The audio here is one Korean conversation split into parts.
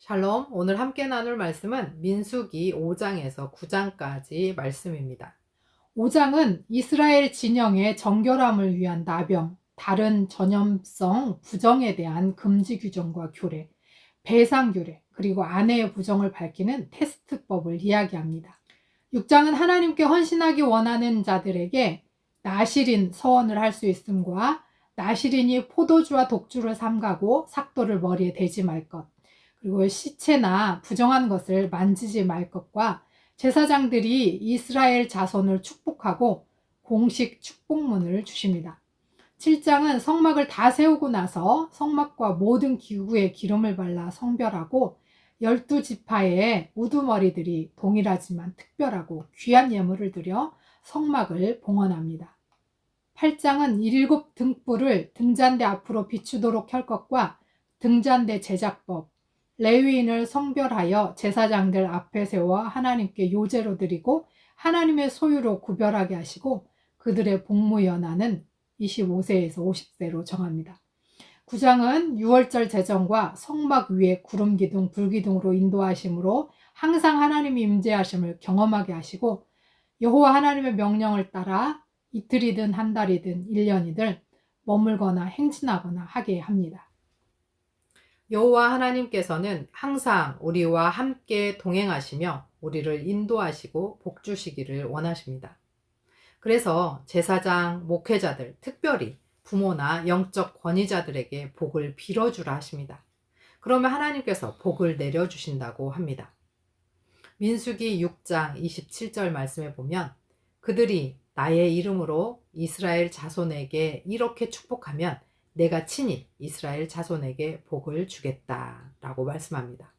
샬롬, 오늘 함께 나눌 말씀은 민수기 5장에서 9장까지 말씀입니다. 5장은 이스라엘 진영의 정결함을 위한 나병, 다른 전염성 부정에 대한 금지 규정과 규례, 배상 규례, 그리고 아내의 부정을 밝히는 테스트법을 이야기합니다. 6장은 하나님께 헌신하기 원하는 자들에게 나실인 서원을 할 수 있음과 나실인이 포도주와 독주를 삼가고 삭도를 머리에 대지 말 것, 그리고 시체나 부정한 것을 만지지 말 것과 제사장들이 이스라엘 자손을 축복하고 공식 축복문을 주십니다. 7장은 성막을 다 세우고 나서 성막과 모든 기구에 기름을 발라 성별하고 12지파의 우두머리들이 동일하지만 특별하고 귀한 예물을 드려 성막을 봉헌합니다. 8장은 7등불을 등잔대 앞으로 비추도록 할 것과 등잔대 제작법, 레위인을 성별하여 제사장들 앞에 세워 하나님께 요제로 드리고 하나님의 소유로 구별하게 하시고 그들의 복무 연한은 25세에서 50세로 정합니다. 9장은 유월절 제정과 성막 위에 구름기둥, 불기둥으로 인도하심으로 항상 하나님이 임재하심을 경험하게 하시고 여호와 하나님의 명령을 따라 이틀이든 한 달이든 1년이든 머물거나 행진하거나 하게 합니다. 여호와 하나님께서는 항상 우리와 함께 동행하시며 우리를 인도하시고 복주시기를 원하십니다. 그래서 제사장, 목회자들, 특별히 부모나 영적 권위자들에게 복을 빌어주라 하십니다. 그러면 하나님께서 복을 내려주신다고 합니다. 민수기 6장 27절 말씀에 보면 그들이 나의 이름으로 이스라엘 자손에게 이렇게 축복하면 내가 친히 이스라엘 자손에게 복을 주겠다 라고 말씀합니다.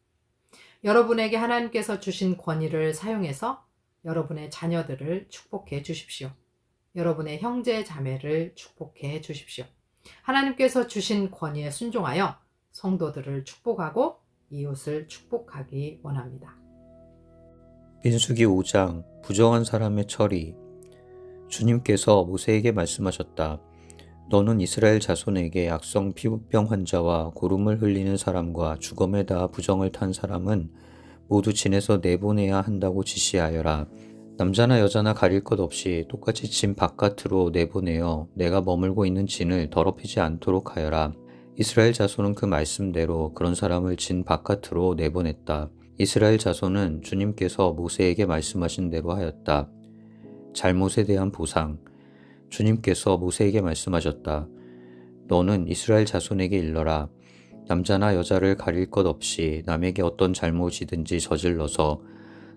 여러분에게 하나님께서 주신 권위를 사용해서 여러분의 자녀들을 축복해 주십시오. 여러분의 형제 자매를 축복해 주십시오. 하나님께서 주신 권위에 순종하여 성도들을 축복하고 이웃을 축복하기 원합니다. 민수기 5장 부정한 사람의 처리. 주님께서 모세에게 말씀하셨다. 너는 이스라엘 자손에게 악성 피부병 환자와 고름을 흘리는 사람과 주검에 닿아 부정을 탄 사람은 모두 진에서 내보내야 한다고 지시하여라. 남자나 여자나 가릴 것 없이 똑같이 진 바깥으로 내보내어 내가 머물고 있는 진을 더럽히지 않도록 하여라. 이스라엘 자손은 그 말씀대로 그런 사람을 진 바깥으로 내보냈다. 이스라엘 자손은 주님께서 모세에게 말씀하신 대로 하였다. 잘못에 대한 보상. 주님께서 모세에게 말씀하셨다. 너는 이스라엘 자손에게 일러라. 남자나 여자를 가릴 것 없이 남에게 어떤 잘못이든지 저질러서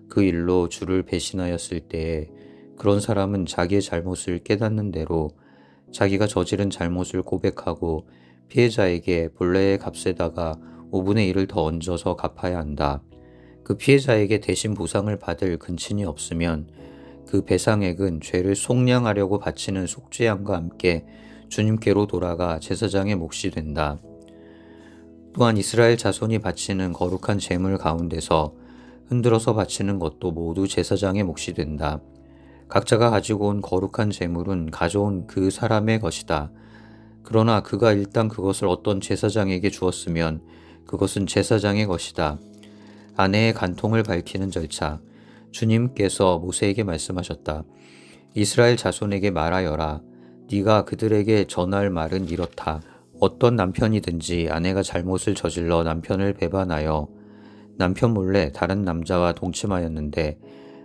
그 일로 주를 배신하였을 때에 그런 사람은 자기의 잘못을 깨닫는 대로 자기가 저지른 잘못을 고백하고 피해자에게 본래의 값에다가 5분의 1을 더 얹어서 갚아야 한다. 그 피해자에게 대신 보상을 받을 근친이 없으면 그 배상액은 죄를 속량하려고 바치는 속죄양과 함께 주님께로 돌아가 제사장의 몫이 된다. 또한 이스라엘 자손이 바치는 거룩한 제물 가운데서 흔들어서 바치는 것도 모두 제사장의 몫이 된다. 각자가 가지고 온 거룩한 제물은 가져온 그 사람의 것이다. 그러나 그가 일단 그것을 어떤 제사장에게 주었으면 그것은 제사장의 것이다. 아내의 간통을 밝히는 절차. 주님께서 모세에게 말씀하셨다. 이스라엘 자손에게 말하여라. 네가 그들에게 전할 말은 이렇다. 어떤 남편이든지 아내가 잘못을 저질러 남편을 배반하여 남편 몰래 다른 남자와 동침하였는데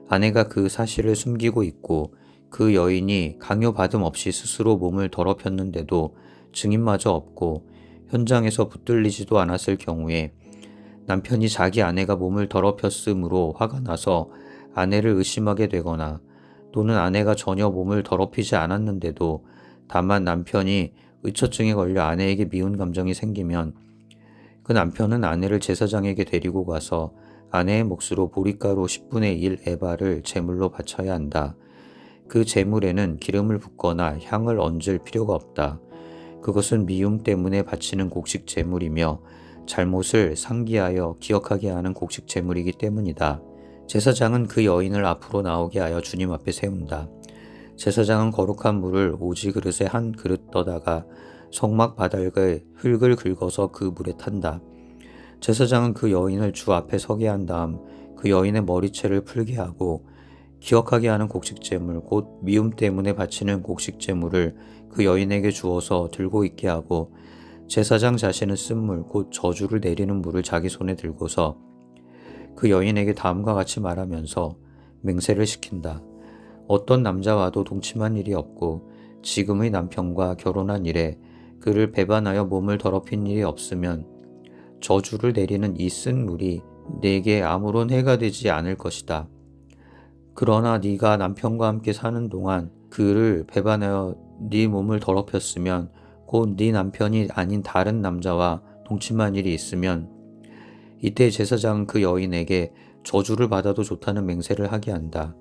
아내가 그 사실을 숨기고 있고 그 여인이 강요받음 없이 스스로 몸을 더럽혔는데도 증인마저 없고 현장에서 붙들리지도 않았을 경우에 남편이 자기 아내가 몸을 더럽혔으므로 화가 나서 아내를 의심하게 되거나 또는 아내가 전혀 몸을 더럽히지 않았는데도 다만 남편이 의처증에 걸려 아내에게 미운 감정이 생기면 그 남편은 아내를 제사장에게 데리고 가서 아내의 몫으로 보리가루 10분의 1 에바를 제물로 바쳐야 한다. 그 제물에는 기름을 붓거나 향을 얹을 필요가 없다. 그것은 미움 때문에 바치는 곡식 제물이며 잘못을 상기하여 기억하게 하는 곡식 제물이기 때문이다. 제사장은 그 여인을 앞으로 나오게 하여 주님 앞에 세운다. 제사장은 거룩한 물을 오지 그릇에 한 그릇 떠다가 성막 바닥에 흙을 긁어서 그 물에 탄다. 제사장은 그 여인을 주 앞에 서게 한 다음 그 여인의 머리채를 풀게 하고 기억하게 하는 곡식제물 곧 미움 때문에 바치는 곡식제물을 그 여인에게 주어서 들고 있게 하고 제사장 자신은 쓴 물 곧 저주를 내리는 물을 자기 손에 들고서 그 여인에게 다음과 같이 말하면서 맹세를 시킨다. 어떤 남자와도 동침한 일이 없고 지금의 남편과 결혼한 이래 그를 배반하여 몸을 더럽힌 일이 없으면 저주를 내리는 이 쓴 물이 네게 아무런 해가 되지 않을 것이다. 그러나 네가 남편과 함께 사는 동안 그를 배반하여 네 몸을 더럽혔으면 곧 네 남편이 아닌 다른 남자와 동침한 일이 있으면 이때 제사장은 그 여인에게 저주를 받아도 좋다는 맹세를 하게 한다.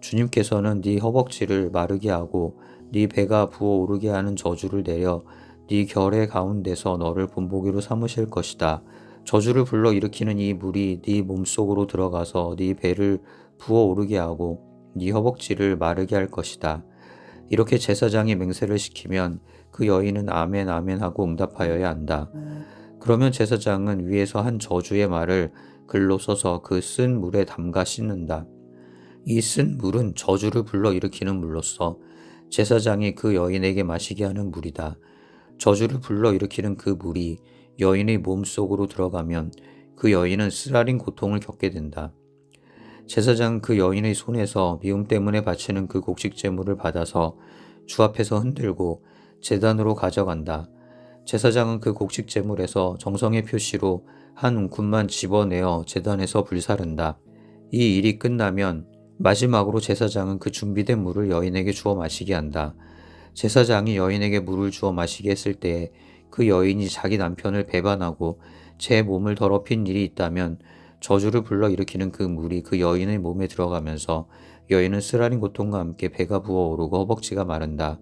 주님께서는 네 허벅지를 마르게 하고 네 배가 부어오르게 하는 저주를 내려 네 결의 가운데서 너를 본보기로 삼으실 것이다. 저주를 불러 일으키는 이 물이 네 몸속으로 들어가서 네 배를 부어오르게 하고 네 허벅지를 마르게 할 것이다. 이렇게 제사장이 맹세를 시키면 그 여인은 아멘 아멘 하고 응답하여야 한다. 그러면 제사장은 위에서 한 저주의 말을 글로 써서 그 쓴 물에 담가 씻는다. 이 쓴 물은 저주를 불러 일으키는 물로서 제사장이 그 여인에게 마시게 하는 물이다. 저주를 불러 일으키는 그 물이 여인의 몸 속으로 들어가면 그 여인은 쓰라린 고통을 겪게 된다. 제사장은 그 여인의 손에서 미움 때문에 바치는 그 곡식제물을 받아서 주 앞에서 흔들고 제단으로 가져간다. 제사장은 그 곡식제물에서 정성의 표시로 한 움큼만 집어내어 제단에서 불사른다. 이 일이 끝나면 마지막으로 제사장은 그 준비된 물을 여인에게 주어 마시게 한다. 제사장이 여인에게 물을 주어 마시게 했을 때에 그 여인이 자기 남편을 배반하고 제 몸을 더럽힌 일이 있다면 저주를 불러 일으키는 그 물이 그 여인의 몸에 들어가면서 여인은 쓰라린 고통과 함께 배가 부어오르고 허벅지가 마른다.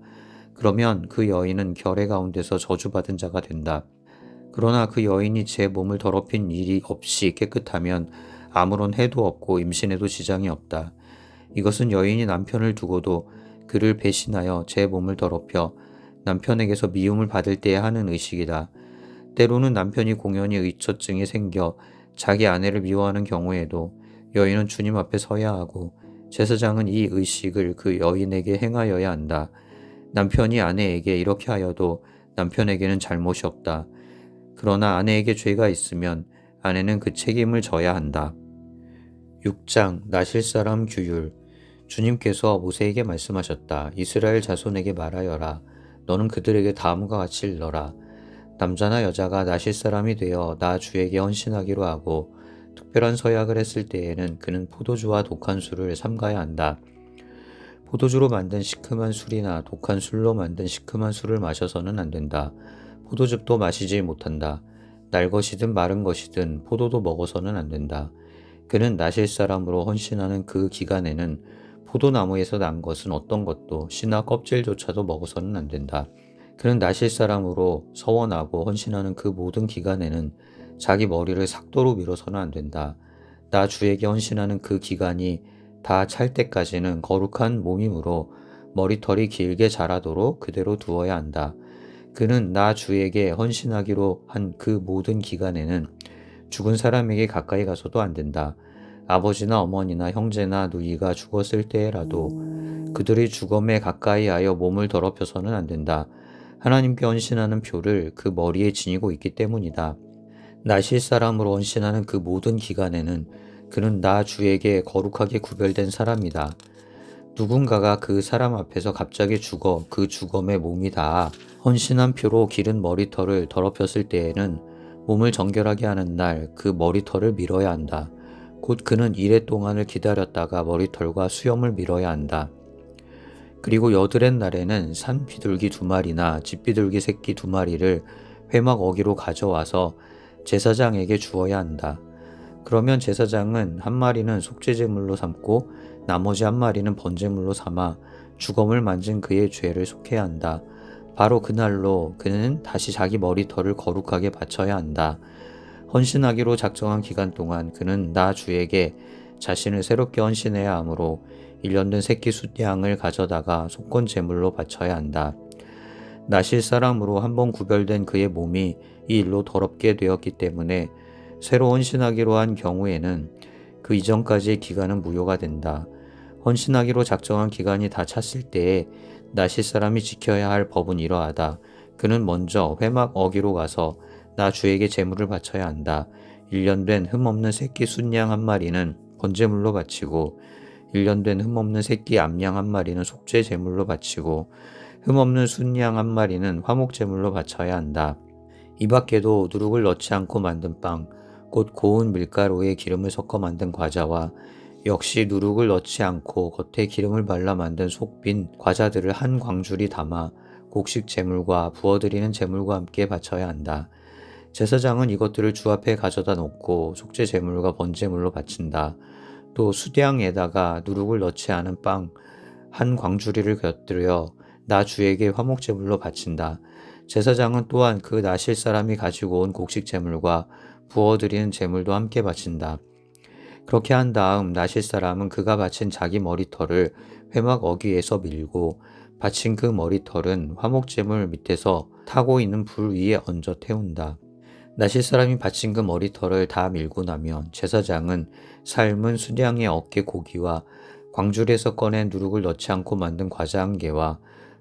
그러면 그 여인은 결의 가운데서 저주받은 자가 된다. 그러나 그 여인이 제 몸을 더럽힌 일이 없이 깨끗하면 아무런 해도 없고 임신에도 지장이 없다. 이것은 여인이 남편을 두고도 그를 배신하여 제 몸을 더럽혀 남편에게서 미움을 받을 때에 하는 의식이다. 때로는 남편이 공연히 의처증이 생겨 자기 아내를 미워하는 경우에도 여인은 주님 앞에 서야 하고 제사장은 이 의식을 그 여인에게 행하여야 한다. 남편이 아내에게 이렇게 하여도 남편에게는 잘못이 없다. 그러나 아내에게 죄가 있으면 아내는 그 책임을 져야 한다. 6장 나실 사람 규율. 주님께서 모세에게 말씀하셨다. 이스라엘 자손에게 말하여라. 너는 그들에게 다음과 같이 일러라. 남자나 여자가 나실 사람이 되어 나 주에게 헌신하기로 하고 특별한 서약을 했을 때에는 그는 포도주와 독한 술을 삼가야 한다. 포도주로 만든 시큼한 술이나 독한 술로 만든 시큼한 술을 마셔서는 안 된다. 포도즙도 마시지 못한다. 날 것이든 마른 것이든 포도도 먹어서는 안 된다. 그는 나실 사람으로 헌신하는 그 기간에는 포도나무에서 난 것은 어떤 것도 씨나 껍질조차도 먹어서는 안 된다. 그는 나실 사람으로 서원하고 헌신하는 그 모든 기간에는 자기 머리를 삭도로 밀어서는 안 된다. 나 주에게 헌신하는 그 기간이 다 찰 때까지는 거룩한 몸이므로 머리털이 길게 자라도록 그대로 두어야 한다. 그는 나 주에게 헌신하기로 한 그 모든 기간에는 죽은 사람에게 가까이 가서도 안 된다. 아버지나 어머니나 형제나 누이가 죽었을 때라도 그들의 죽음에 가까이 하여 몸을 더럽혀서는 안 된다. 하나님께 헌신하는 표를 그 머리에 지니고 있기 때문이다. 나실 사람으로 헌신하는 그 모든 기간에는 그는 나 주에게 거룩하게 구별된 사람이다. 누군가가 그 사람 앞에서 갑자기 죽어 그 죽음에 몸이 닿아 헌신한 표로 기른 머리털을 더럽혔을 때에는 몸을 정결하게 하는 날 그 머리털을 밀어야 한다. 곧 그는 이래 동안을 기다렸다가 머리털과 수염을 밀어야 한다. 그리고 여드렛 날에는 산 비둘기 2마리나 집 비둘기 새끼 2마리를 회막 어기로 가져와서 제사장에게 주어야 한다. 그러면 제사장은 한 마리는 속죄제물로 삼고 나머지 한 마리는 번제물로 삼아 주검을 만진 그의 죄를 속해야 한다. 바로 그날로 그는 다시 자기 머리털을 거룩하게 바쳐야 한다. 헌신하기로 작정한 기간 동안 그는 나 주에게 자신을 새롭게 헌신해야 하므로 1년 된 새끼 숫양을 가져다가 속건 제물로 바쳐야 한다. 나실 사람으로 한번 구별된 그의 몸이 이 일로 더럽게 되었기 때문에 새로 헌신하기로 한 경우에는 그 이전까지의 기간은 무효가 된다. 헌신하기로 작정한 기간이 다 찼을 때에 나실 사람이 지켜야 할 법은 이러하다. 그는 먼저 회막 어기로 가서 나 주에게 제물을 바쳐야 한다. 1년 된 흠없는 새끼 순양 한 마리는 번제물로 바치고 1년 된 흠없는 새끼 암양 한 마리는 속죄 제물로 바치고 흠없는 순양 한 마리는 화목 제물로 바쳐야 한다. 이 밖에도 누룩을 넣지 않고 만든 빵, 곧 고운 밀가루에 기름을 섞어 만든 과자와 역시 누룩을 넣지 않고 겉에 기름을 발라 만든 속빈 과자들을 한 광주리 담아 곡식 제물과 부어드리는 제물과 함께 바쳐야 한다. 제사장은 이것들을 주 앞에 가져다 놓고 속죄 제물과 번제물로 바친다. 또 수대양에다가 누룩을 넣지 않은 빵 한 광주리를 곁들여 나 주에게 화목 제물로 바친다. 제사장은 또한 그 나실 사람이 가지고 온 곡식 제물과 부어드리는 제물도 함께 바친다. 그렇게 한 다음 나실 사람은 그가 바친 자기 머리털을 회막 어귀에서 밀고 바친 그 머리털은 화목제물 밑에서 타고 있는 불 위에 얹어 태운다. 나실 사람이 바친 그 머리털을 다 밀고 나면 제사장은 삶은 수량의 어깨 고기와 광주리에서 꺼낸 누룩을 넣지 않고 만든 과자 한 개와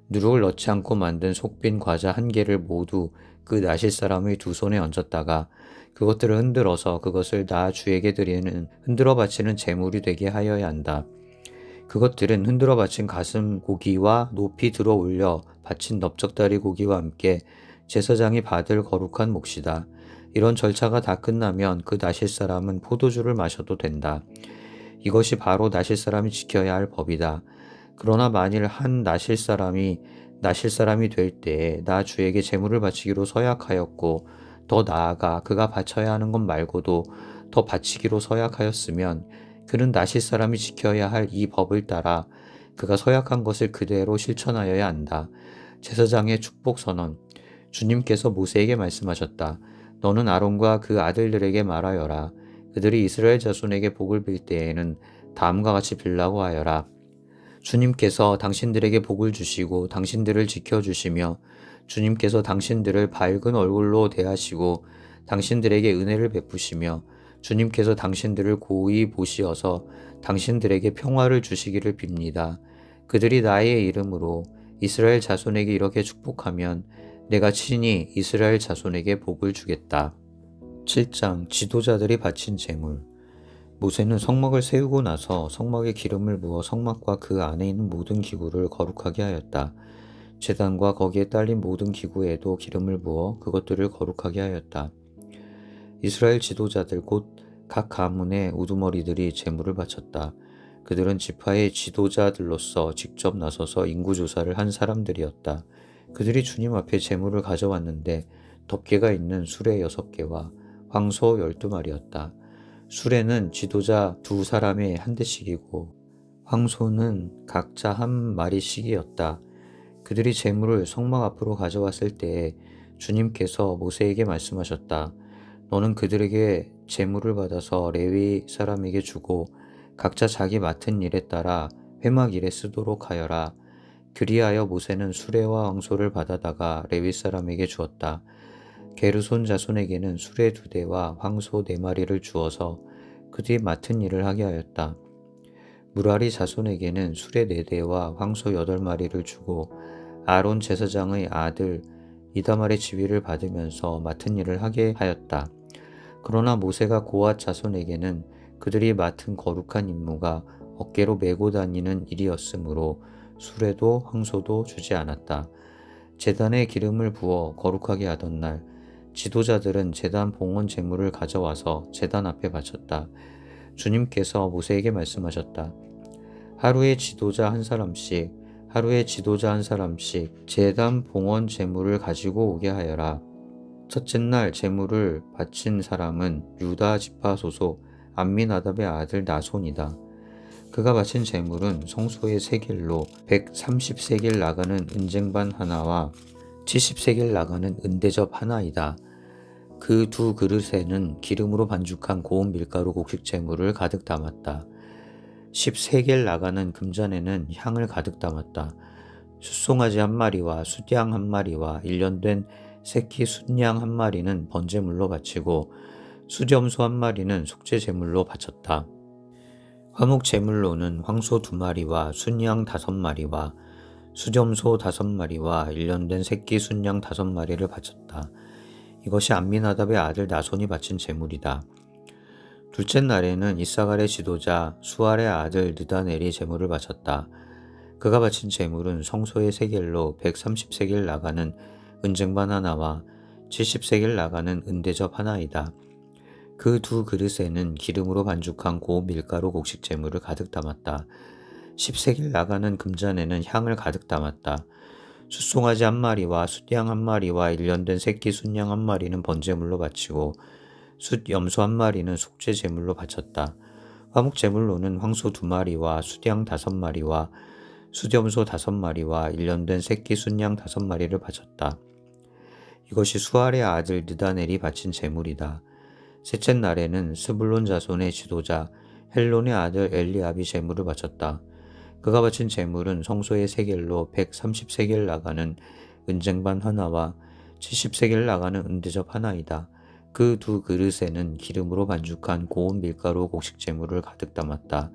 누룩을 넣지 않고 만든 속빈 과자 한 개를 모두 그 나실 사람의 두 손에 얹었다가 그것들을 흔들어서 그것을 나 주에게 드리는 흔들어 바치는 제물이 되게 하여야 한다. 그것들은 흔들어 바친 가슴 고기와 높이 들어 올려 바친 넓적다리 고기와 함께 제사장이 받을 거룩한 몫이다. 이런 절차가 다 끝나면 그 나실 사람은 포도주를 마셔도 된다. 이것이 바로 나실 사람이 지켜야 할 법이다. 그러나 만일 한 나실 사람이 될 때에 나 주에게 제물을 바치기로 서약하였고 더 나아가 그가 바쳐야 하는 것 말고도 더 바치기로 서약하였으면 그는 나실 사람이 지켜야 할 이 법을 따라 그가 서약한 것을 그대로 실천하여야 한다. 제사장의 축복 선언. 주님께서 모세에게 말씀하셨다. 너는 아론과 그 아들들에게 말하여라. 그들이 이스라엘 자손에게 복을 빌 때에는 다음과 같이 빌라고 하여라. 주님께서 당신들에게 복을 주시고 당신들을 지켜주시며 주님께서 당신들을 밝은 얼굴로 대하시고 당신들에게 은혜를 베푸시며 주님께서 당신들을 고이 보시어서 당신들에게 평화를 주시기를 빕니다. 그들이 나의 이름으로 이스라엘 자손에게 이렇게 축복하면 내가 친히 이스라엘 자손에게 복을 주겠다. 7장 지도자들이 바친 제물. 모세는 성막을 세우고 나서 성막에 기름을 부어 성막과 그 안에 있는 모든 기구를 거룩하게 하였다. 제단과 거기에 딸린 모든 기구에도 기름을 부어 그것들을 거룩하게 하였다. 이스라엘 지도자들 곧 각 가문의 우두머리들이 제물을 바쳤다. 그들은 지파의 지도자들로서 직접 나서서 인구조사를 한 사람들이었다. 그들이 주님 앞에 제물을 가져왔는데 덮개가 있는 수레 6개와 황소 12마리였다. 수레는 지도자 2사람에 한 대씩이고 황소는 각자 한 마리씩이었다. 그들이 제물을 성막 앞으로 가져왔을 때에 주님께서 모세에게 말씀하셨다. 너는 그들에게 제물을 받아서 레위 사람에게 주고 각자 자기 맡은 일에 따라 회막 일에 쓰도록 하여라. 그리하여 모세는 수레와 황소를 받아다가 레위 사람에게 주었다. 게르손 자손에게는 수레 2대와 황소 4마리를 주어서 그들이 맡은 일을 하게 하였다. 무라리 자손에게는 수레 4대와 황소 8마리를 주고 아론 제사장의 아들 이다말의 지위를 받으면서 맡은 일을 하게 하였다. 그러나 모세가 고앗 자손에게는 그들이 맡은 거룩한 임무가 어깨로 메고 다니는 일이었으므로 수레도 황소도 주지 않았다. 제단에 기름을 부어 거룩하게 하던 날 지도자들은 제단 봉헌 제물을 가져와서 제단 앞에 바쳤다. 주님께서 모세에게 말씀하셨다. 하루에 지도자 한 사람씩 제단 봉헌 제물을 가지고 오게 하여라. 첫째 날 제물을 바친 사람은 유다 지파 소속 암미나답의 아들 나손이다. 그가 바친 제물은 성소의 세겔로 130세겔 나가는 은쟁반 하나와 70세겔 나가는 은대접 하나이다. 그 2 그릇에는 기름으로 반죽한 고운 밀가루 곡식 제물을 가득 담았다. 10세겔 나가는 금잔에는 향을 가득 담았다. 숫송아지 1마리와 숫양 1마리와 1년 된 새끼 순양 1마리는 번제물로 바치고 숫염소 한 마리는 속죄 제물로 바쳤다. 화목 제물로는 황소 2마리와 순양 5마리와 숫염소 5마리와 일년된 새끼 순양 5마리를 바쳤다. 이것이 암미나답의 아들 나손이 바친 제물이다. 둘째 날에는 이사갈의 지도자 수알의 아들 느다넬이 제물을 바쳤다. 그가 바친 제물은 성소의 세겔로 130세겔 나가는 은쟁반 하나와 70세겔 나가는 은대접 하나이다. 그 2그릇에는 기름으로 반죽한 고운 밀가루 곡식 제물을 가득 담았다. 10세겔 나가는 금잔에는 향을 가득 담았다. 숫송아지 1마리와 숫양 1마리와 일년된 새끼 순양 1마리는 번제물로 바치고 숫염소 1마리는 속죄 제물로 바쳤다. 화목 제물로는 황소 2마리와 숫양 5마리와 숫염소 5마리와 일년된 새끼 순양 5마리를 바쳤다. 이것이 수알의 아들 느다넬이 바친 제물이다. 셋째 날에는 스불론 자손의 지도자 헬론의 아들 엘리압이 제물을 바쳤다. 그가 바친 제물은 성소의 세겔로 130세겔 나가는 은쟁반 하나와 70세겔 나가는 은대접 하나이다. 그 2그릇에는 기름으로 반죽한 고운 밀가루 곡식 제물을 가득 담았다.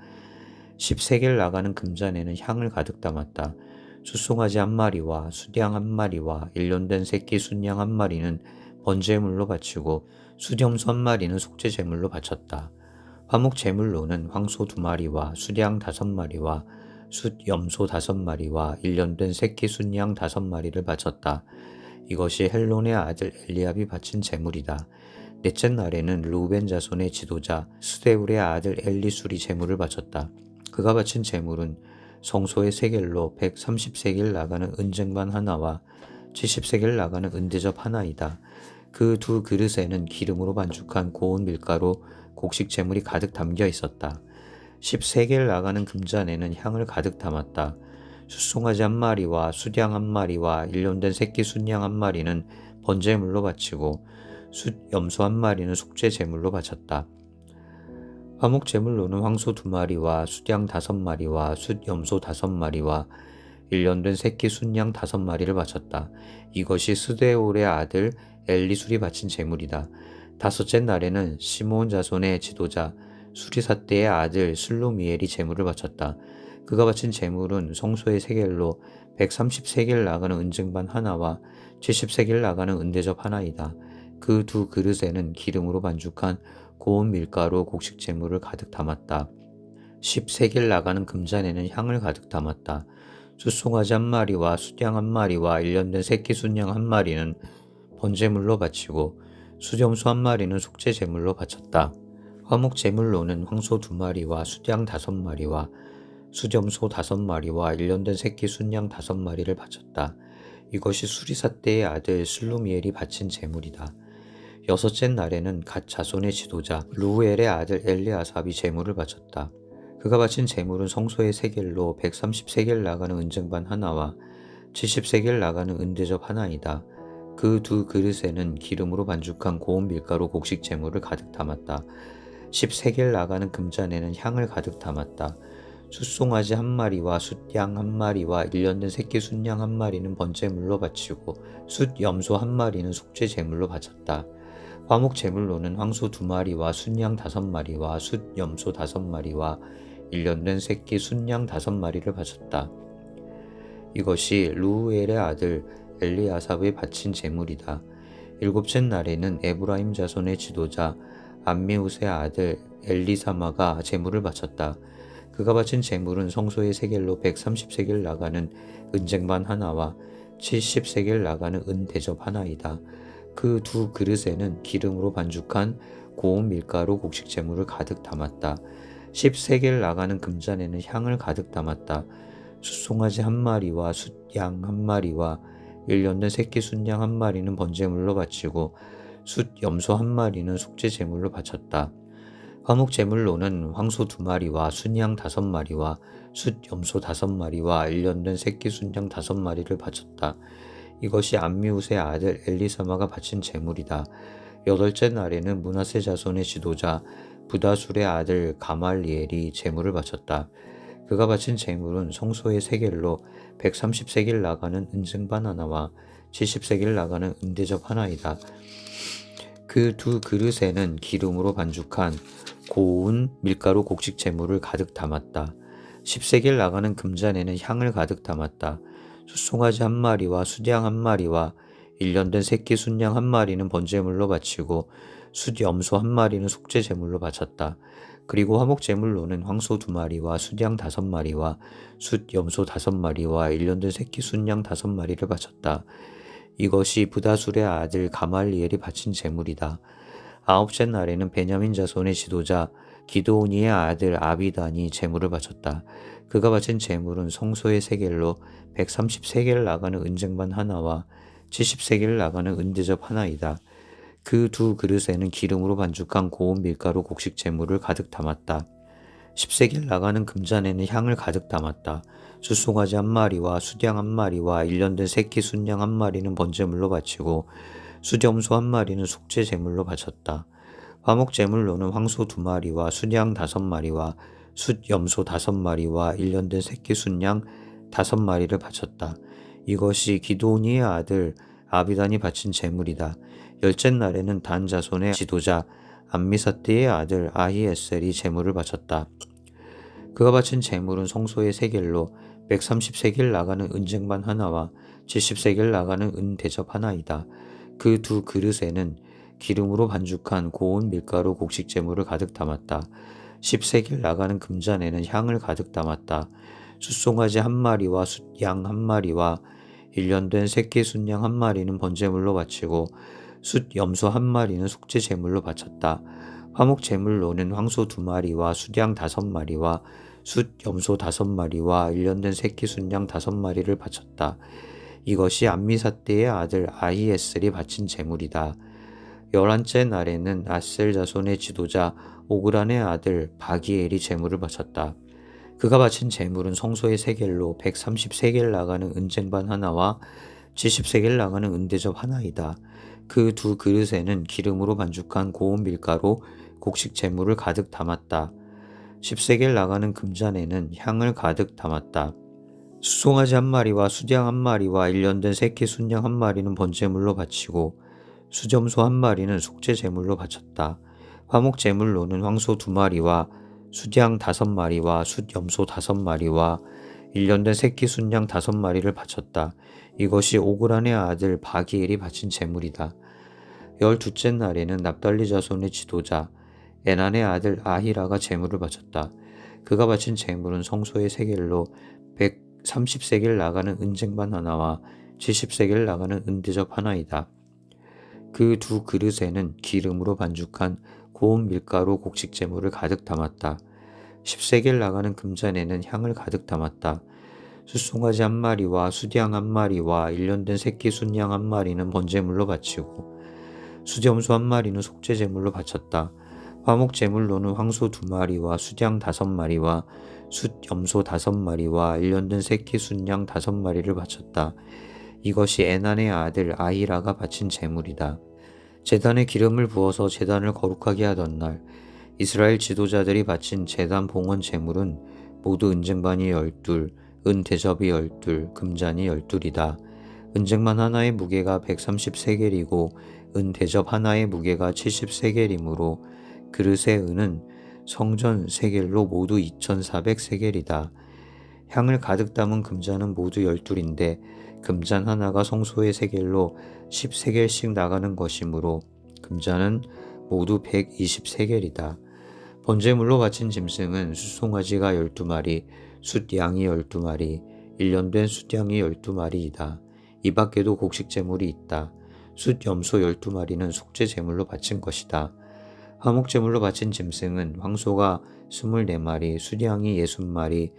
10세겔 나가는 금잔에는 향을 가득 담았다. 숫송아지 1마리와 숫양 1마리와 일년된 새끼 순양 1마리는 번제물로 바치고 숫염소 1마리는 속죄 제물로 바쳤다. 화목 제물로는 황소 2마리와 숫양 5마리와 숫염소 5마리와 일년된 새끼 순양 5마리를 바쳤다. 이것이 헬론의 아들 엘리압이 바친 제물이다. 넷째 날에는 루벤 자손의 지도자 스데울의 아들 엘리술이 제물을 바쳤다. 그가 바친 제물은 성소의 세겔로 130세겔 나가는 은쟁반 하나와 70세겔 나가는 은대접 하나이다. 그 2그릇에는 기름으로 반죽한 고운 밀가루 곡식 제물이 가득 담겨 있었다. 10세겔 나가는 금잔에는 향을 가득 담았다. 숫송아지 1마리와 숫양 1마리와 일년된 새끼 순양 1마리는 번제물로 바치고 숫염소 1마리는 속죄 제물로 바쳤다. 화목 제물로는 황소 2마리와 숫양 5마리와 숫염소 5마리와 일년된 새끼 순양 5마리를 바쳤다. 이것이 스데올의 아들 엘리술이 바친 제물이다. 다섯째 날에는 시므온 자손의 지도자 수리사떼의 아들 슬루미엘이 제물을 바쳤다. 그가 바친 제물은 성소의 세겔로 130세겔 나가는 은쟁반 하나와 70세겔 나가는 은대접 하나이다. 그 2그릇에는 기름으로 반죽한 고운 밀가루 곡식 제물을 가득 담았다. 10세겔 나가는 금잔에는 향을 가득 담았다. 숫송아지 1마리와 숫양 1마리와 일년된 새끼 순양 1마리는 번제물로 바치고 숫염소 1마리는 속죄 제물로 바쳤다. 화목 제물로는 황소 2마리와 숫양 5마리와 숫염소 5마리와 일년된 새끼 순양 5마리를 바쳤다. 이것이 수리사떼의 아들 슬루미엘이 바친 제물이다. 여섯째 날에는 갓 자손의 지도자 루엘의 아들 엘리아삽이 제물을 바쳤다. 그가 바친 제물은 성소의 세겔로 130세겔 나가는 은쟁반 하나와 70세겔 나가는 은대접 하나이다. 그 2그릇에는 기름으로 반죽한 고운 밀가루 곡식 제물을 가득 담았다. 10세겔 나가는 금잔에는 향을 가득 담았다. 숫송아지 1마리와 숫양 1마리와 일년된 새끼 순양 1마리는 번제물로 바치고 숫염소 1마리는 속죄 제물로 바쳤다. 화목 제물로는 황소 2마리와 순양 5마리와 숫염소 5마리와 일년된 새끼 순양 5마리를 바쳤다. 이것이 루엘의 아들 엘리아삽의 바친 제물이다. 일곱째 날에는 에브라임 자손의 지도자 암미우스의 아들 엘리사마가 제물을 바쳤다. 그가 바친 제물은 성소의 세겔로 130세겔 나가는 은쟁반 하나와 70세겔 나가는 은대접 하나이다. 그 2그릇에는 기름으로 반죽한 고운 밀가루 곡식 제물을 가득 담았다. 10세겔 나가는 금잔에는 향을 가득 담았다. 숫송아지 1마리와 숫양 1마리와 일년된 새끼 순양 1마리는 번제물로 바치고 숫염소 1마리는 속죄 제물로 바쳤다. 화목 제물로는 황소 2마리와 순양 5마리와 숫염소 5마리와 일년된 새끼 순양 5마리를 바쳤다. 이것이 암미우스의 아들 엘리사마가 바친 제물이다. 여덟째 날에는 므낫세 자손의 지도자 부다술의 아들 가말리엘이 제물을 바쳤다. 그가 바친 제물은 성소의 세겔로 130세겔 나가는 은쟁반 하나와 70세겔 나가는 은대접 하나이다. 그 두 그릇에는 기름으로 반죽한 고운 밀가루 곡식 재물을 가득 담았다. 10세겔 나가는 금잔에는 향을 가득 담았다. 숫송아지 한 마리와 숫양 한 마리와 1년 된 새끼 순양 한 마리는 번제물로 바치고 숫염소 한 마리는 속죄 제물로 바쳤다. 그리고 화목 제물로는 황소 2마리와 숫양 5마리와 숫염소 5마리와 1년 된 새끼 순양 5마리를 바쳤다. 이것이 부다술의 아들 가말리엘이 바친 제물이다. 아홉째 날에는 베냐민 자손의 지도자 기드오니의 아들 아비단이 제물을 바쳤다. 그가 바친 제물은 성소의 세겔로 130세겔 나가는 은쟁반 하나와 70세겔 나가는 은대접 하나이다. 그 두 그릇에는 기름으로 반죽한 고운 밀가루 곡식 제물을 가득 담았다. 10세겔 나가는 금잔에는 향을 가득 담았다. 숫송아지 한 마리와 숫양 한 마리와 1년 된 새끼 순양 한 마리는 번제물로 바치고 숫염소 한 마리는 속죄 제물로 바쳤다. 화목 제물로는 황소 2마리와 숫양 5마리와 숫염소 5마리와 1년 된 새끼 순양 5마리를 바쳤다. 이것이 기드오니의 아들 아비단이 바친 제물이다. 열째 날에는 단 자손의 지도자 암미사띠의 아들 아히에셀이 제물을 바쳤다. 그가 바친 제물은 성소의 세겔로 130세겔 나가는 은쟁반 하나와 70세겔 나가는 은대접 하나이다. 그 두 그릇에는 기름으로 반죽한 고운 밀가루 곡식 제물을 가득 담았다. 10세겔 나가는 금잔에는 향을 가득 담았다. 숫송아지 한 마리와 숫양 한 마리와 1년 된 새끼 순양 한 마리는 번제물로 바치고 숫염소 한 마리는 속죄 제물로 바쳤다. 화목 제물로는 황소 2마리와 숫양 5마리와 숫염소 5마리와 1년 된 새끼 순양 5마리를 바쳤다. 이것이 암미사떼의 아들 아히에셀이 바친 제물이다. 11째 날에는 아셀 자손의 지도자 오그란의 아들 바기엘이 제물을 바쳤다. 그가 바친 제물은 성소의 세겔로 130세겔 나가는 은쟁반 하나와 70세겔 나가는 은대접 하나이다. 그 두 그릇에는 기름으로 반죽한 고운 밀가루 곡식 제물을 가득 담았다. 10세겔 나가는 금잔에는 향을 가득 담았다. 숫송아지 한 마리와 숫양 한 마리와 1년 된 새끼 순양 한 마리는 번제물로 바치고 숫염소 한 마리는 속죄 제물로 바쳤다. 화목 제물로는 황소 2마리와 숫양 5마리와 숫염소 5마리와 1년 된 새끼 순양 5마리를 바쳤다. 이것이 오그란의 아들 바기엘이 바친 제물이다. 12째 날에는 납달리 자손의 지도자 에난의 아들 아히라가 제물을 바쳤다. 그가 바친 제물은 성소의 세겔로 130세겔 나가는 은쟁반 하나와 70세겔 나가는 은대접 하나이다. 그 두 그릇에는 기름으로 반죽한 고운 밀가루 곡식 제물을 가득 담았다. 10세겔 나가는 금잔에는 향을 가득 담았다. 숫송아지 한 마리와 숫양 한 마리와 1년 된 새끼 순양 한 마리는 번제물로 바치고 숫염소 한 마리는 속죄 제물로 바쳤다. 화목 제물로는 황소 2마리와 숫양 5마리와 숫염소 5마리와 1년 된 새끼 순양 5마리를 바쳤다. 이것이 에난의 아들 아히라가 바친 제물이다. 제단에 기름을 부어서 제단을 거룩하게 하던 날 이스라엘 지도자들이 바친 제단 봉헌 제물은 모두 은쟁반이 12, 은대접이 12, 금잔이 12이다. 은쟁반 하나의 무게가 130세겔이고 은대접 하나의 무게가 70세겔이므로 그릇의 은은 성전 세겔로 모두 2400세겔이다. 향을 가득 담은 금잔은 모두 12인데 금잔 하나가 성소의 세겔로 10세겔씩 나가는 것이므로 금잔은 모두 120세겔이다. 번제물로 바친 짐승은 숫송아지가 12마리, 숫양이 12마리, 1년 된 숫양이 12마리이다. 이 밖에도 곡식 제물이 있다. 숫염소 12마리는 속죄 제물로 바친 것이다. 화목 제물로 바친 짐승은 황소가 24마리, 숫양이 60마리,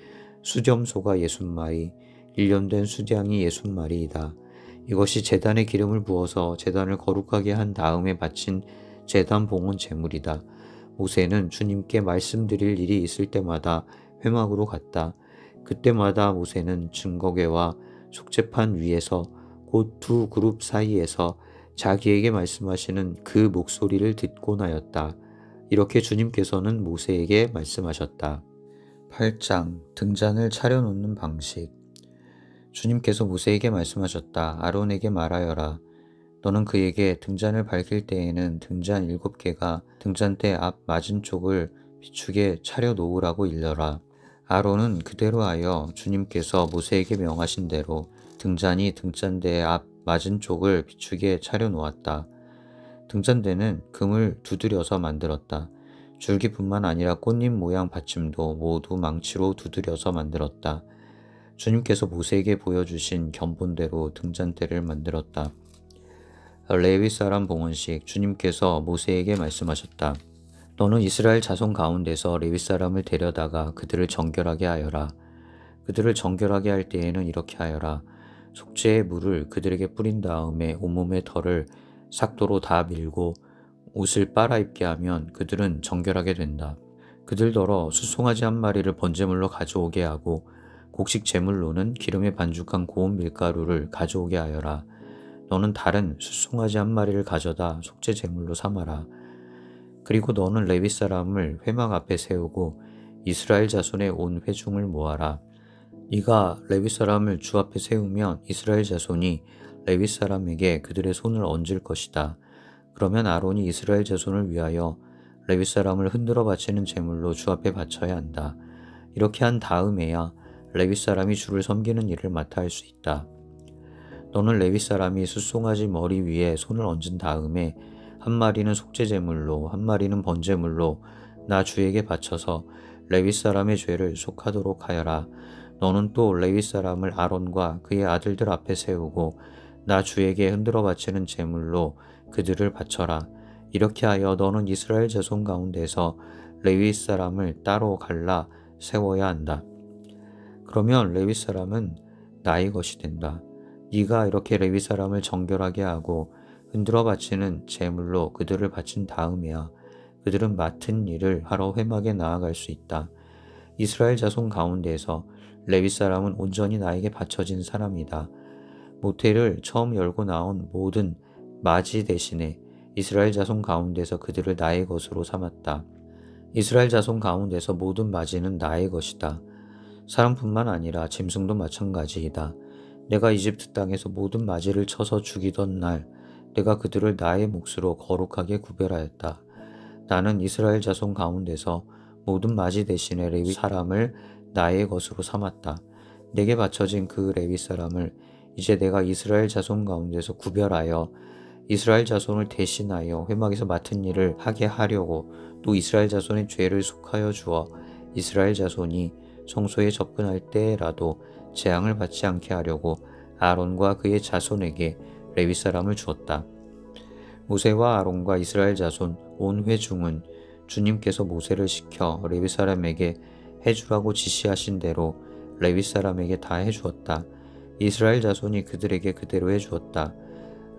숫염소가 60마리, 1년 된 숫양이 60마리이다. 이것이 제단에 기름을 부어서 제단을 거룩하게 한 다음에 바친 제단 봉헌 제물이다. 모세는 주님께 말씀드릴 일이 있을 때마다 회막으로 갔다. 그때마다 모세는 증거궤와 속죄판 위에서 곧 두 그룹 사이에서 자기에게 말씀하시는 그 목소리를 듣곤 하였다. 이렇게 주님께서는 모세에게 말씀하셨다. 8장 등잔을 차려놓는 방식. 주님께서 모세에게 말씀하셨다. 아론에게 말하여라. 너는 그에게 등잔을 밝힐 때에는 등잔 7개가 등잔대 앞 맞은 쪽을 비추게 차려 놓으라고 일러라. 아론은 그대로 하여 주님께서 모세에게 명하신 대로 등잔이 등잔대 앞 맞은 쪽을 비추게 차려 놓았다. 등잔대는 금을 두드려서 만들었다. 줄기뿐만 아니라 꽃잎 모양 받침도 모두 망치로 두드려서 만들었다. 주님께서 모세에게 보여주신 견본대로 등잔대를 만들었다. 레위 사람 봉헌식. 주님께서 모세에게 말씀하셨다. 너는 이스라엘 자손 가운데서 레위 사람을 데려다가 그들을 정결하게 하여라. 그들을 정결하게 할 때에는 이렇게 하여라. 속죄의 물을 그들에게 뿌린 다음에 온몸의 털을 삭도로 다 밀고 옷을 빨아 입게 하면 그들은 정결하게 된다. 그들더러 수송아지 한 마리를 번제물로 가져오게 하고 곡식 제물로는 기름에 반죽한 고운 밀가루를 가져오게 하여라. 너는 다른 수송아지 한 마리를 가져다 속죄 제물로 삼아라. 그리고 너는 레위 사람을 회막 앞에 세우고 이스라엘 자손의 온 회중을 모아라. 네가 레위 사람을 주 앞에 세우면 이스라엘 자손이 레위 사람에게 그들의 손을 얹을 것이다. 그러면 아론이 이스라엘 자손을 위하여 레위 사람을 흔들어 바치는 제물로 주 앞에 바쳐야 한다. 이렇게 한 다음에야 레위 사람이 주를 섬기는 일을 맡아 할 수 있다. 너는 레위 사람이 숫송아지 머리 위에 손을 얹은 다음에 한 마리는 속죄 제물로 한 마리는 번제물로 나 주에게 바쳐서 레위 사람의 죄를 속하도록 하여라. 너는 또 레위 사람을 아론과 그의 아들들 앞에 세우고 나 주에게 흔들어 바치는 제물로 그들을 바쳐라. 이렇게 하여 너는 이스라엘 자손 가운데서 레위 사람을 따로 갈라 세워야 한다. 그러면 레위 사람은 나의 것이 된다. 네가 이렇게 레위 사람을 정결하게 하고 흔들어 바치는 제물로 그들을 바친 다음에야 그들은 맡은 일을 하러 회막에 나아갈 수 있다. 이스라엘 자손 가운데에서 레위 사람은 온전히 나에게 바쳐진 사람이다. 모태를 처음 열고 나온 모든 맞이 대신에 이스라엘 자손 가운데서 그들을 나의 것으로 삼았다. 이스라엘 자손 가운데서 모든 맞이는 나의 것이다. 사람뿐만 아니라 짐승도 마찬가지이다. 내가 이집트 땅에서 모든 맞이를 쳐서 죽이던 날 내가 그들을 나의 몫으로 거룩하게 구별하였다. 나는 이스라엘 자손 가운데서 모든 맞이 대신에 레위 사람을 나의 것으로 삼았다. 내게 바쳐진 그 레위 사람을 이제 내가 이스라엘 자손 가운데서 구별하여 이스라엘 자손을 대신하여 회막에서 맡은 일을 하게 하려고 또 이스라엘 자손의 죄를 속하여 주어 이스라엘 자손이 성소에 접근할 때라도 재앙을 받지 않게 하려고 아론과 그의 자손에게 레위 사람을 주었다. 모세와 아론과 이스라엘 자손 온 회중은 주님께서 모세를 시켜 레위 사람에게 해주라고 지시하신 대로 레위 사람에게 다 해주었다. 이스라엘 자손이 그들에게 그대로 해주었다.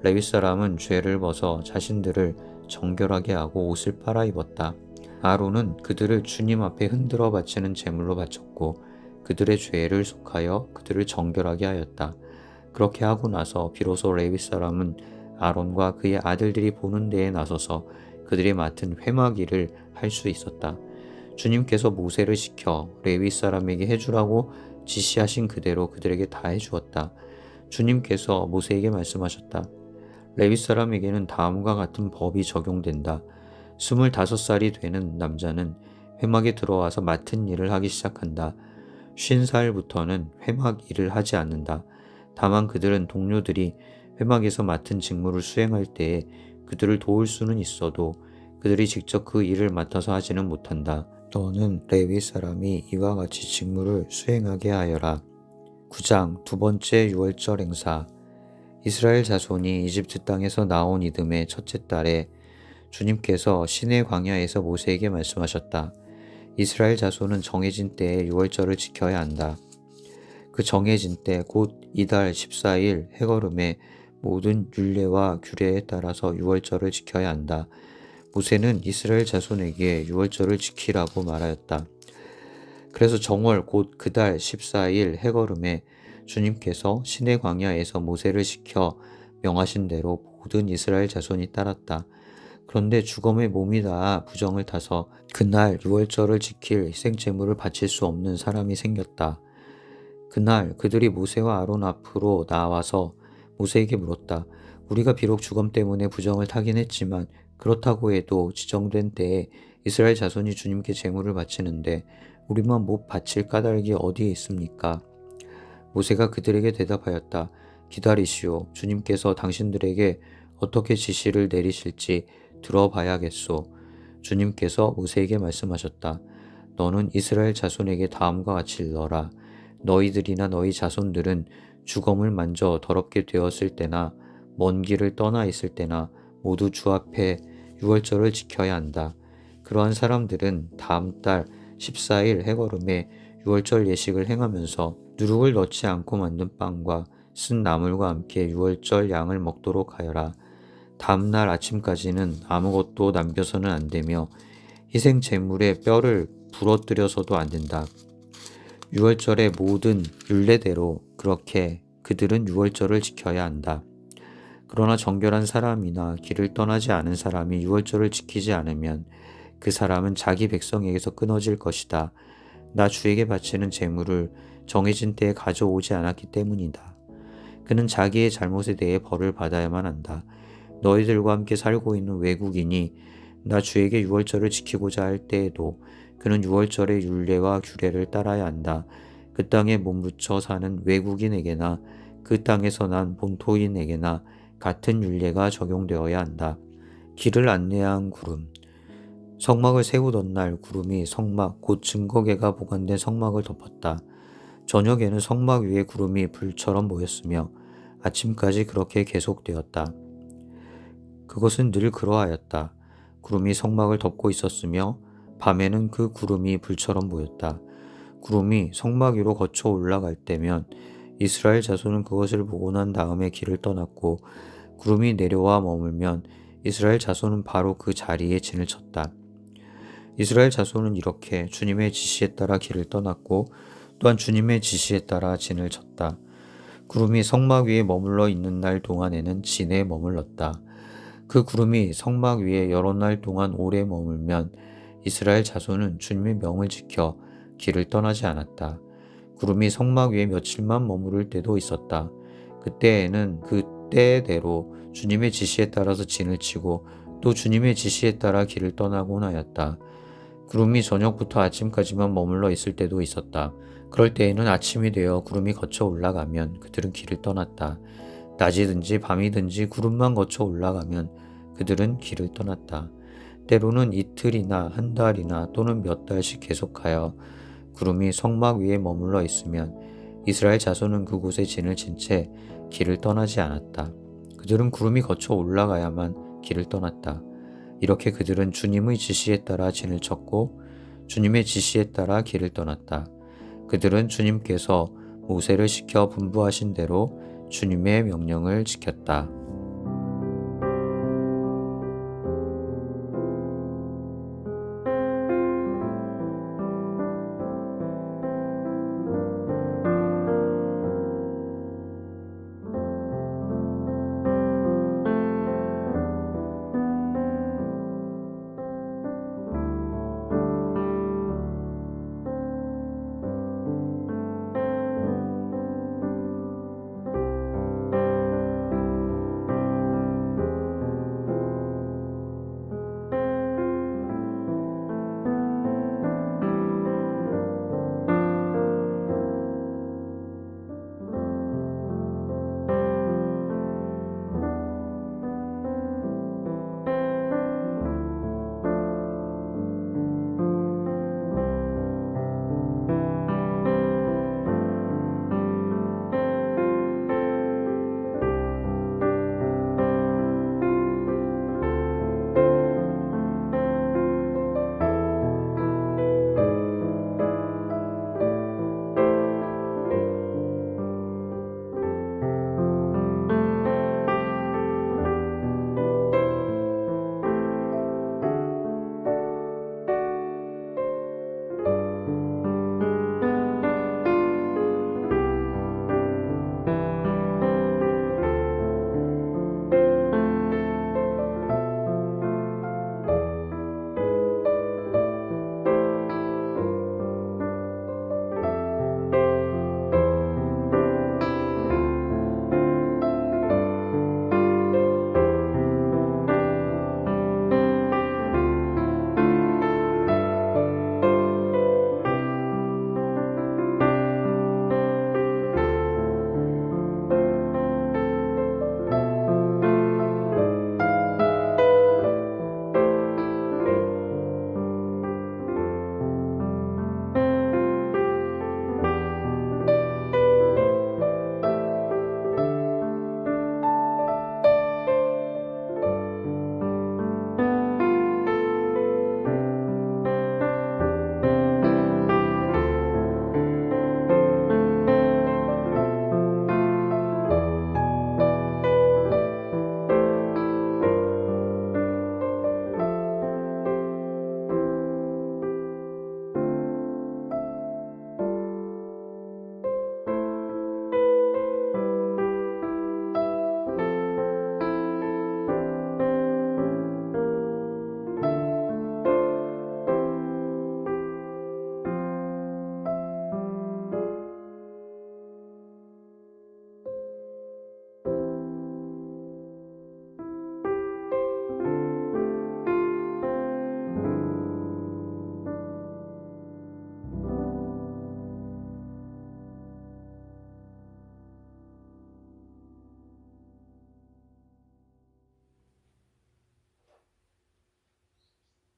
레위 사람은 죄를 벗어 자신들을 정결하게 하고 옷을 빨아 입었다. 아론은 그들을 주님 앞에 흔들어 바치는 제물로 바쳤고 그들의 죄를 속하여 그들을 정결하게 하였다. 그렇게 하고 나서 비로소 레위 사람은 아론과 그의 아들들이 보는 데에 나서서 그들이 맡은 회막 일을 할 수 있었다. 주님께서 모세를 시켜 레위 사람에게 해주라고 지시하신 그대로 그들에게 다 해주었다. 주님께서 모세에게 말씀하셨다. 레위 사람에게는 다음과 같은 법이 적용된다. 25살이 되는 남자는 회막에 들어와서 맡은 일을 하기 시작한다. 50살부터는 회막 일을 하지 않는다. 다만 그들은 동료들이 회막에서 맡은 직무를 수행할 때에 그들을 도울 수는 있어도 그들이 직접 그 일을 맡아서 하지는 못한다. 너는 레위 사람이 이와 같이 직무를 수행하게 하여라. 9장 두 번째 유월절 행사. 이스라엘 자손이 이집트 땅에서 나온 이듬해 첫째 달에 주님께서 시내 광야에서 모세에게 말씀하셨다. 이스라엘 자손은 정해진 때에 유월절을 지켜야 한다. 그 정해진 때 곧 이달 14일 해걸음에 모든 율례와 규례에 따라서 유월절을 지켜야 한다. 모세는 이스라엘 자손에게 유월절을 지키라고 말하였다. 그래서 정월 곧 그달 14일 해걸음에 주님께서 시내 광야에서 모세를 시켜 명하신 대로 모든 이스라엘 자손이 따랐다. 그런데 죽음의 몸이 닿아 부정을 타서 그날 유월절을 지킬 희생제물을 바칠 수 없는 사람이 생겼다. 그날 그들이 모세와 아론 앞으로 나와서 모세에게 물었다. 우리가 비록 죽음 때문에 부정을 타긴 했지만 그렇다고 해도 지정된 때에 이스라엘 자손이 주님께 제물을 바치는데 우리만 못 바칠 까닭이 어디에 있습니까? 모세가 그들에게 대답하였다. 기다리시오. 주님께서 당신들에게 어떻게 지시를 내리실지 들어봐야겠소. 주님께서 모세에게 말씀하셨다. 너는 이스라엘 자손에게 다음과 같이 일러라. 너희들이나 너희 자손들은 죽음을 만져 더럽게 되었을 때나 먼 길을 떠나 있을 때나 모두 주 앞에 유월절을 지켜야 한다. 그러한 사람들은 다음 달 14일 해거름에 유월절 예식을 행하면서 누룩을 넣지 않고 만든 빵과 쓴 나물과 함께 유월절 양을 먹도록 하여라. 다음 날 아침까지는 아무것도 남겨서는 안 되며 희생 제물의 뼈를 부러뜨려서도 안 된다. 유월절의 모든 율례대로 그렇게 그들은 유월절을 지켜야 한다. 그러나 정결한 사람이나 길을 떠나지 않은 사람이 유월절을 지키지 않으면 그 사람은 자기 백성에게서 끊어질 것이다. 나 주에게 바치는 제물을 정해진 때에 가져오지 않았기 때문이다. 그는 자기의 잘못에 대해 벌을 받아야만 한다. 너희들과 함께 살고 있는 외국인이 나 주에게 유월절을 지키고자 할 때에도 그는 유월절의 율례와 규례를 따라야 한다. 그 땅에 몸붙여 사는 외국인에게나 그 땅에서 난 본토인에게나 같은 율례가 적용되어야 한다. 길을 안내한 구름. 성막을 세우던 날 구름이 성막 곧 증거궤가 보관된 성막을 덮었다. 저녁에는 성막 위에 구름이 불처럼 모였으며 아침까지 그렇게 계속되었다. 그것은 늘 그러하였다. 구름이 성막을 덮고 있었으며 밤에는 그 구름이 불처럼 보였다. 구름이 성막 위로 거쳐 올라갈 때면 이스라엘 자손은 그것을 보고 난 다음에 길을 떠났고 구름이 내려와 머물면 이스라엘 자손은 바로 그 자리에 진을 쳤다. 이스라엘 자손은 이렇게 주님의 지시에 따라 길을 떠났고 또한 주님의 지시에 따라 진을 쳤다. 구름이 성막 위에 머물러 있는 날 동안에는 진에 머물렀다. 그 구름이 성막 위에 여러 날 동안 오래 머물면 이스라엘 자손은 주님의 명을 지켜 길을 떠나지 않았다. 구름이 성막 위에 며칠만 머무를 때도 있었다. 그때에는 그 때대로 주님의 지시에 따라서 진을 치고 또 주님의 지시에 따라 길을 떠나곤 하였다. 구름이 저녁부터 아침까지만 머물러 있을 때도 있었다. 그럴 때에는 아침이 되어 구름이 거쳐 올라가면 그들은 길을 떠났다. 낮이든지 밤이든지 구름만 거쳐 올라가면 그들은 길을 떠났다. 때로는 이틀이나 한 달이나 또는 몇 달씩 계속하여 구름이 성막 위에 머물러 있으면 이스라엘 자손은 그곳에 진을 친 채 길을 떠나지 않았다. 그들은 구름이 거쳐 올라가야만 길을 떠났다. 이렇게 그들은 주님의 지시에 따라 진을 쳤고 주님의 지시에 따라 길을 떠났다. 그들은 주님께서 모세를 시켜 분부하신 대로 주님의 명령을 지켰다.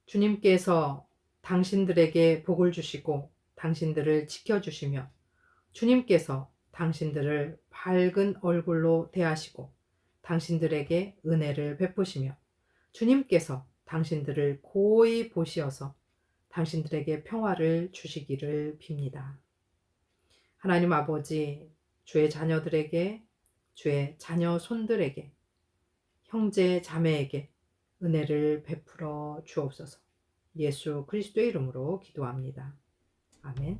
주님께서 당신들에게 복을 주시고 당신들을 지켜주시며 주님께서 당신들을 밝은 얼굴로 대하시고 당신들에게 은혜를 베푸시며 주님께서 당신들을 고이 보시어서 당신들에게 평화를 주시기를 빕니다. 하나님 아버지, 주의 자녀들에게, 주의 자녀 손들에게, 형제 자매에게 은혜를 베풀어 주옵소서. 예수 그리스도의 이름으로 기도합니다. 아멘.